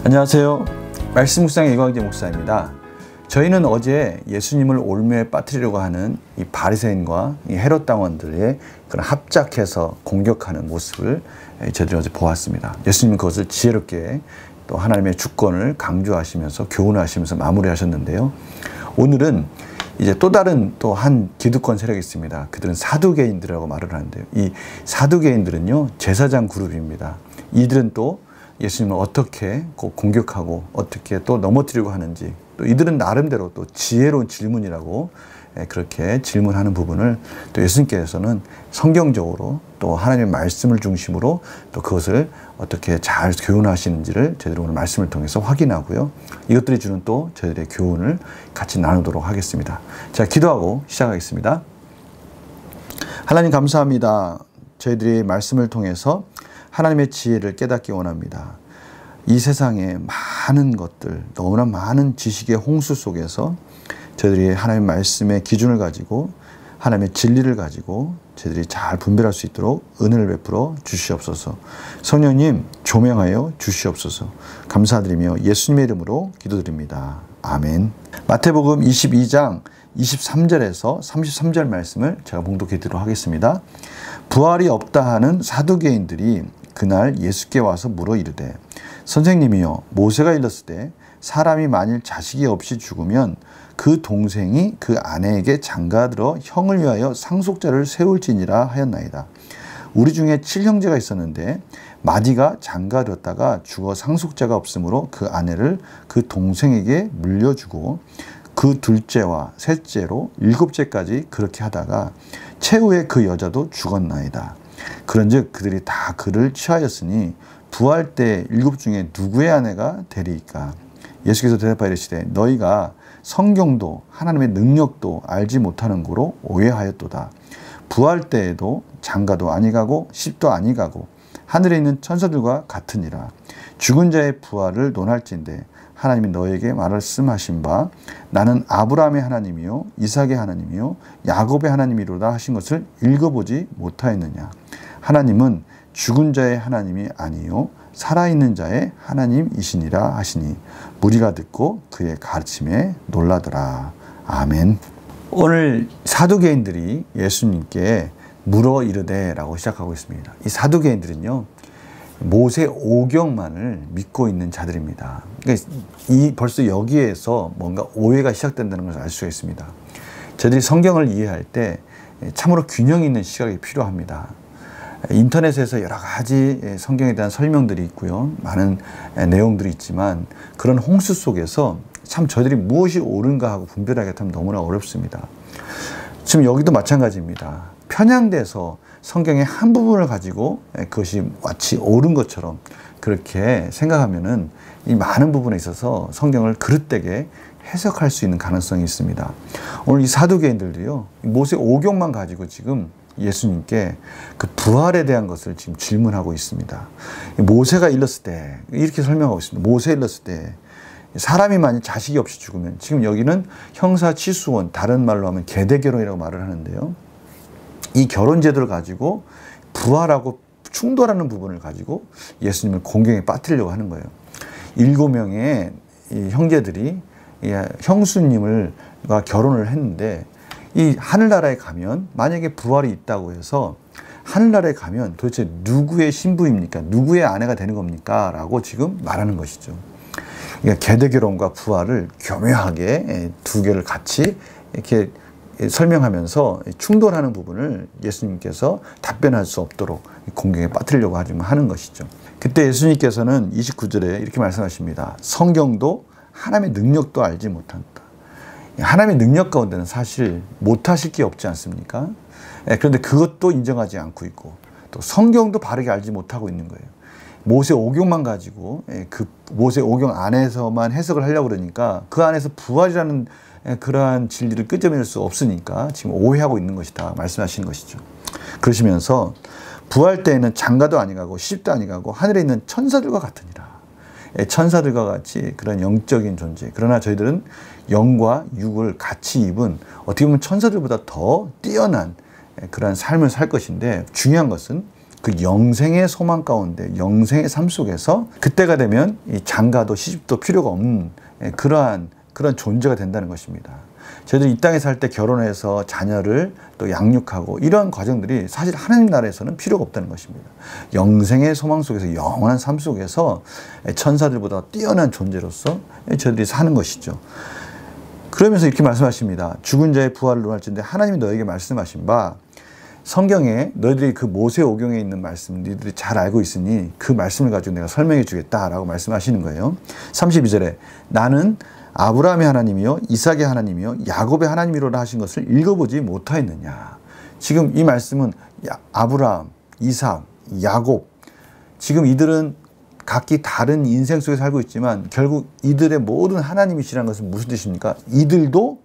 안녕하세요. 말씀 묵상의 이광재 목사입니다. 저희는 어제 예수님을 올무에 빠뜨리려고 하는 이 바리새인과 이 헤롯 당원들의 그런 합작해서 공격하는 모습을 저희들이 어제 보았습니다. 예수님은 그것을 지혜롭게 또 하나님의 주권을 강조하시면서 교훈하시면서 마무리하셨는데요. 오늘은 이제 또 다른 또 한 기득권 세력이 있습니다. 그들은 사두개인들이라고 말을 하는데요. 이 사두개인들은요, 제사장 그룹입니다. 이들은 또 예수님을 어떻게 공격하고 어떻게 또 넘어뜨리고 하는지, 또 이들은 나름대로 또 지혜로운 질문이라고 그렇게 질문하는 부분을 또 예수님께서는 성경적으로 또 하나님의 말씀을 중심으로 또 그것을 어떻게 잘 교훈하시는지를 저희들이 오늘 말씀을 통해서 확인하고요. 이것들이 주는 또 저희들의 교훈을 같이 나누도록 하겠습니다. 자, 기도하고 시작하겠습니다. 하나님 감사합니다. 저희들이 말씀을 통해서 하나님의 지혜를 깨닫기 원합니다. 이 세상에 많은 것들, 너무나 많은 지식의 홍수 속에서 저희들이 하나님의 말씀의 기준을 가지고 하나님의 진리를 가지고 저희들이 잘 분별할 수 있도록 은혜를 베풀어 주시옵소서. 성령님 조명하여 주시옵소서. 감사드리며 예수님의 이름으로 기도드립니다. 아멘. 마태복음 22장 23절에서 33절 말씀을 제가 봉독해 드리도록 하겠습니다. 부활이 없다 하는 사두개인들이 그날 예수께 와서 물어 이르되, 선생님이여, 모세가 일렀을 때 사람이 만일 자식이 없이 죽으면 그 동생이 그 아내에게 장가들어 형을 위하여 상속자를 세울지니라 하였나이다. 우리 중에 7형제가 있었는데 마디가 장가들었다가 죽어 상속자가 없으므로 그 아내를 그 동생에게 물려주고 그 둘째와 셋째로 7째까지 그렇게 하다가 최후에 그 여자도 죽었나이다. 그런즉 그들이 다 그를 취하였으니 부활 때 7 중에 누구의 아내가 되리이까? 예수께서 대답하여 이르시되, 너희가 성경도 하나님의 능력도 알지 못하는 고로 오해하였도다. 부활 때에도 장가도 아니가고 십도 아니가고 하늘에 있는 천사들과 같으니라. 죽은 자의 부활을 논할진대 하나님이 너에게 말씀하신 바 나는 아브라함의 하나님이요 이삭의 하나님이요 야곱의 하나님이로다 하신 것을 읽어보지 못하였느냐. 하나님은 죽은 자의 하나님이 아니요 살아있는 자의 하나님이시니라 하시니 무리가 듣고 그의 가르침에 놀라더라. 아멘. 오늘 사두개인들이 예수님께 물어 이르되 라고 시작하고 있습니다. 이 사두개인들은요, 모세 오경만을 믿고 있는 자들입니다. 그러니까 벌써 여기에서 뭔가 오해가 시작된다는 것을 알 수가 있습니다. 저희들이 성경을 이해할 때 참으로 균형 있는 시각이 필요합니다. 인터넷에서 여러 가지 성경에 대한 설명들이 있고요. 많은 내용들이 있지만 그런 홍수 속에서 참 저희들이 무엇이 옳은가 하고 분별하게 하면 너무나 어렵습니다. 지금 여기도 마찬가지입니다. 편향돼서 성경의 한 부분을 가지고 그것이 마치 옳은 것처럼 그렇게 생각하면은 이 많은 부분에 있어서 성경을 그릇되게 해석할 수 있는 가능성이 있습니다. 오늘 이 사두개인들도요, 모세 오경만 가지고 지금 예수님께 그 부활에 대한 것을 지금 질문하고 있습니다. 모세가 일렀을 때 이렇게 설명하고 있습니다. 모세 일렀을 때 사람이 만약 자식이 없이 죽으면, 지금 여기는 형사치수원, 다른 말로 하면 계대결혼이라고 말을 하는데요. 이 결혼 제도를 가지고 부활하고 충돌하는 부분을 가지고 예수님을 공경에 빠뜨리려고 하는 거예요. 7명의 이 형제들이 형수님과 결혼을 했는데, 이 하늘나라에 가면 만약에 부활이 있다고 해서 하늘나라에 가면 도대체 누구의 신부입니까? 누구의 아내가 되는 겁니까? 라고 지금 말하는 것이죠. 그러니까 계대결혼과 부활을 교묘하게 두 개를 같이 이렇게 설명하면서 충돌하는 부분을 예수님께서 답변할 수 없도록 공경에 빠뜨리려고 하는 것이죠. 그때 예수님께서는 29절에 이렇게 말씀하십니다. 성경도 하나님의 능력도 알지 못한다. 하나님의 능력 가운데는 사실 못하실 게 없지 않습니까? 그런데 그것도 인정하지 않고 있고 또 성경도 바르게 알지 못하고 있는 거예요. 모세 오경만 가지고 그 모세 오경 안에서만 해석을 하려고 그러니까 그 안에서 부활이라는 그러한 진리를 끄집어낼 수 없으니까 지금 오해하고 있는 것이다 말씀하시는 것이죠. 그러시면서 부활 때에는 장가도 아니가고 시집도 아니가고 하늘에 있는 천사들과 같으니라. 천사들과 같이 그런 영적인 존재, 그러나 저희들은 영과 육을 같이 입은 어떻게 보면 천사들보다 더 뛰어난 그러한 삶을 살 것인데, 중요한 것은 그 영생의 소망 가운데 영생의 삶 속에서 그때가 되면 이 장가도 시집도 필요가 없는 그런 존재가 된다는 것입니다. 저희들이 이 땅에 살 때 결혼해서 자녀를 또 양육하고 이런 과정들이 사실 하나님 나라에서는 필요가 없다는 것입니다. 영생의 소망 속에서 영원한 삶 속에서 천사들보다 뛰어난 존재로서 저희들이 사는 것이죠. 그러면서 이렇게 말씀하십니다. 죽은 자의 부활을 논할진대 하나님이 너에게 말씀하신 바 성경에 너희들이 그 모세오경에 있는 말씀 너희들이 잘 알고 있으니 그 말씀을 가지고 내가 설명해 주겠다라고 말씀하시는 거예요. 32절에 나는 아브라함의 하나님이요 이삭의 하나님이요 야곱의 하나님이로라 하신 것을 읽어보지 못하였느냐. 지금 이 말씀은 아브라함, 이삭, 야곱 지금 이들은 각기 다른 인생 속에 살고 있지만 결국 이들의 모든 하나님이시라는 것은 무슨 뜻입니까? 이들도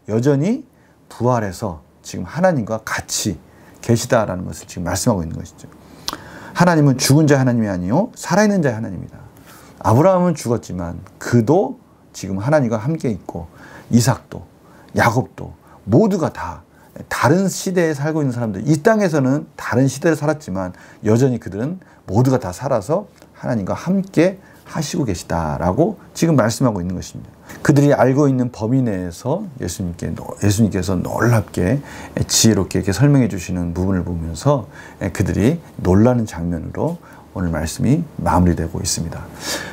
여전히 부활해서 지금 하나님과 같이 계시다라는 것을 지금 말씀하고 있는 것이죠. 하나님은 죽은 자의 하나님이 아니요 살아있는 자의 하나님이다. 아브라함은 죽었지만 그도 지금 하나님과 함께 있고 이삭도 야곱도 모두가 다 다른 시대에 살고 있는 사람들, 이 땅에서는 다른 시대를 살았지만 여전히 그들은 모두가 다 살아서 하나님과 함께 하시고 계시다라고 지금 말씀하고 있는 것입니다. 그들이 알고 있는 범위 내에서 예수님께서 놀랍게 지혜롭게 이렇게 설명해 주시는 부분을 보면서 그들이 놀라는 장면으로 오늘 말씀이 마무리되고 있습니다.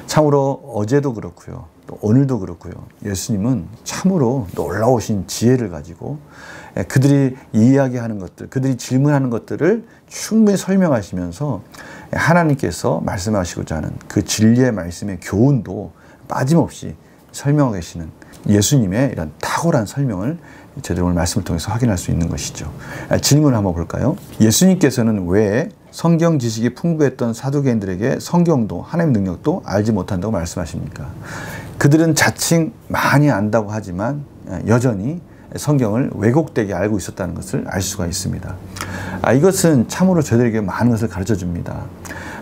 참으로 어제도 그렇고요. 또 오늘도 그렇고요. 예수님은 참으로 놀라우신 지혜를 가지고 그들이 이야기하는 것들, 그들이 질문하는 것들을 충분히 설명하시면서 하나님께서 말씀하시고자 하는 그 진리의 말씀의 교훈도 빠짐없이 설명하고 계시는 예수님의 이런 탁월한 설명을 저희들 오늘 말씀을 통해서 확인할 수 있는 것이죠. 질문을 한번 볼까요? 예수님께서는 왜 성경 지식이 풍부했던 사두개인들에게 성경도 하나님 능력도 알지 못한다고 말씀하십니까? 그들은 자칭 많이 안다고 하지만 여전히 성경을 왜곡되게 알고 있었다는 것을 알 수가 있습니다. 이것은 참으로 저희들에게 많은 것을 가르쳐 줍니다.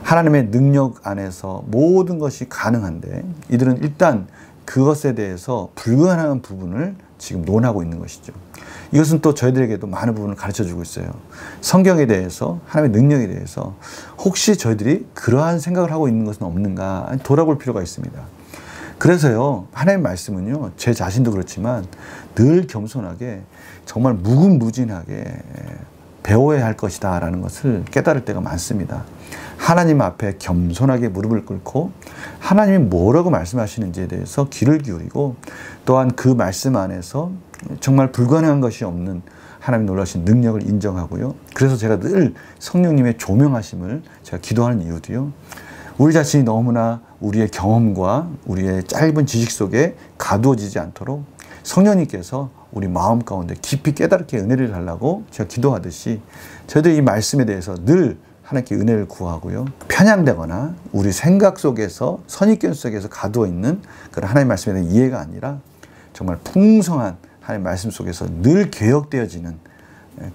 하나님의 능력 안에서 모든 것이 가능한데 이들은 일단 그것에 대해서 불가능한 부분을 지금 논하고 있는 것이죠. 이것은 또 저희들에게도 많은 부분을 가르쳐 주고 있어요. 성경에 대해서, 하나님의 능력에 대해서 혹시 저희들이 그러한 생각을 하고 있는 것은 없는가 돌아볼 필요가 있습니다. 그래서요, 하나님의 말씀은요, 제 자신도 그렇지만 늘 겸손하게 정말 무궁무진하게 배워야 할 것이다 라는 것을 깨달을 때가 많습니다. 하나님 앞에 겸손하게 무릎을 꿇고 하나님이 뭐라고 말씀하시는지에 대해서 귀를 기울이고 또한 그 말씀 안에서 정말 불가능한 것이 없는 하나님의 놀라신 능력을 인정하고요. 그래서 제가 늘 성령님의 조명하심을 제가 기도하는 이유도요. 우리 자신이 너무나 우리의 경험과 우리의 짧은 지식 속에 가두어지지 않도록 성령님께서 우리 마음 가운데 깊이 깨닫게 은혜를 달라고 제가 기도하듯이 저도 이 말씀에 대해서 늘 하나님께 은혜를 구하고요. 편향되거나 우리 생각 속에서 선입견 속에서 가두어 있는 그런 하나님의 말씀에 대한 이해가 아니라 정말 풍성한 하나님의 말씀 속에서 늘 개혁되어지는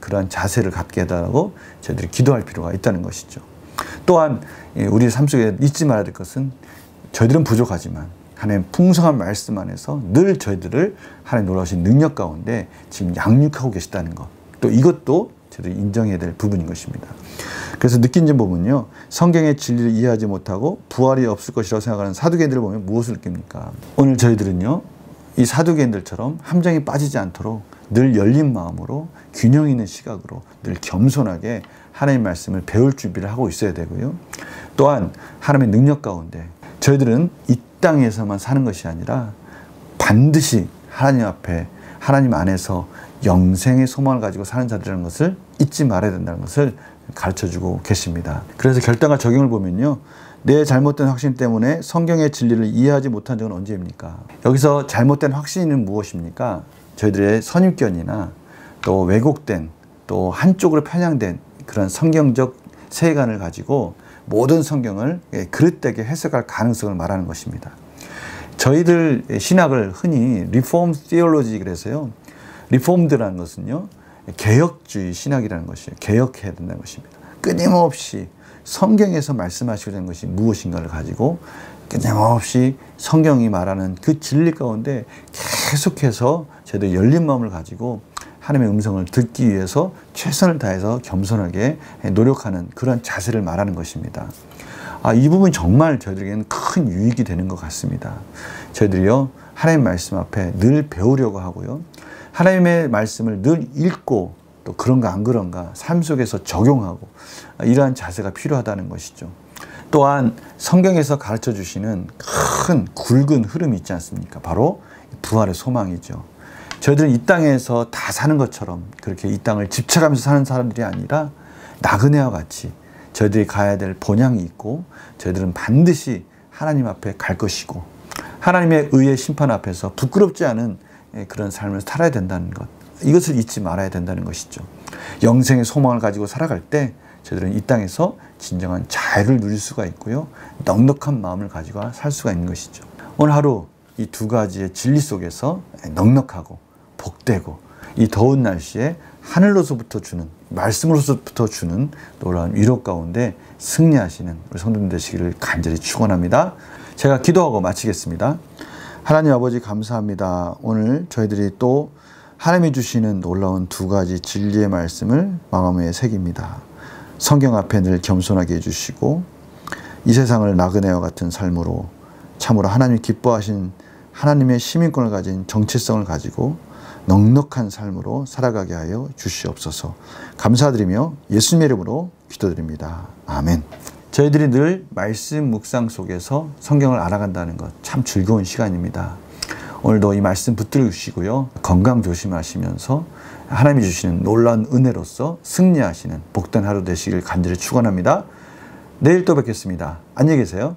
그러한 자세를 갖게 해달라고 저희들이 기도할 필요가 있다는 것이죠. 또한 우리 삶 속에 잊지 말아야 될 것은 저희들은 부족하지만 하나님 풍성한 말씀 안에서 늘 저희들을 하나님 놀라우신 능력 가운데 지금 양육하고 계시다는 것. 또 이것도 저희들이 인정해야 될 부분인 것입니다. 그래서 느낀 점 보면요. 성경의 진리를 이해하지 못하고 부활이 없을 것이라고 생각하는 사두개인들을 보면 무엇을 느낍니까? 오늘 저희들은요. 이 사두개인들처럼 함정에 빠지지 않도록 늘 열린 마음으로 균형 있는 시각으로 늘 겸손하게 하나님의 말씀을 배울 준비를 하고 있어야 되고요. 또한 하나님의 능력 가운데 저희들은 이 땅에서만 사는 것이 아니라 반드시 하나님 앞에 하나님 안에서 영생의 소망을 가지고 사는 자들이라는 것을 잊지 말아야 된다는 것을 가르쳐주고 계십니다. 그래서 결단과 적용을 보면요. 내 잘못된 확신 때문에 성경의 진리를 이해하지 못한 적은 언제입니까? 여기서 잘못된 확신은 무엇입니까? 저희들의 선입견이나 또 왜곡된 또 한쪽으로 편향된 그런 성경적 세계관을 가지고 모든 성경을 그릇되게 해석할 가능성을 말하는 것입니다. 저희들 신학을 흔히 리폼 티올로지 그래서요. 리폼드라는 것은요. 개혁주의 신학이라는 것이에요. 개혁해야 된다는 것입니다. 끊임없이 성경에서 말씀하시고자 하는 것이 무엇인가를 가지고 끊임없이 성경이 말하는 그 진리 가운데 계속해서 저희들 열린 마음을 가지고 하나님의 음성을 듣기 위해서 최선을 다해서 겸손하게 노력하는 그런 자세를 말하는 것입니다. 이 부분이 정말 저희들에게는 큰 유익이 되는 것 같습니다. 저희들이요, 하나님 말씀 앞에 늘 배우려고 하고요, 하나님의 말씀을 늘 읽고 또 그런가 안 그런가 삶 속에서 적용하고 이러한 자세가 필요하다는 것이죠. 또한 성경에서 가르쳐 주시는 큰 굵은 흐름이 있지 않습니까? 바로 부활의 소망이죠. 저희들은 이 땅에서 다 사는 것처럼 그렇게 이 땅을 집착하면서 사는 사람들이 아니라 나그네와 같이 저희들이 가야 될 본향이 있고, 저희들은 반드시 하나님 앞에 갈 것이고 하나님의 의의 심판 앞에서 부끄럽지 않은 그런 삶을 살아야 된다는 것, 이것을 잊지 말아야 된다는 것이죠. 영생의 소망을 가지고 살아갈 때 저희들은 이 땅에서 진정한 자유를 누릴 수가 있고요, 넉넉한 마음을 가지고 살 수가 있는 것이죠. 오늘 하루 이 두 가지의 진리 속에서 넉넉하고 복되고 이 더운 날씨에 하늘로서부터 주는, 말씀으로서부터 주는 놀라운 위로 가운데 승리하시는 우리 성도님 되시기를 간절히 축원합니다. 제가 기도하고 마치겠습니다. 하나님 아버지 감사합니다. 오늘 저희들이 또 하나님이 주시는 놀라운 두 가지 진리의 말씀을 마음에 새깁니다. 성경 앞에 늘 겸손하게 해주시고 이 세상을 나그네와 같은 삶으로 참으로 하나님 기뻐하신 하나님의 시민권을 가진 정체성을 가지고 넉넉한 삶으로 살아가게 하여 주시옵소서. 감사드리며 예수님의 이름으로 기도드립니다. 아멘. 저희들이 늘 말씀 묵상 속에서 성경을 알아간다는 것 참 즐거운 시간입니다. 오늘도 이 말씀 붙들어 주시고요, 건강 조심하시면서 하나님이 주시는 놀라운 은혜로서 승리하시는 복된 하루 되시길 간절히 축원합니다. 내일 또 뵙겠습니다. 안녕히 계세요.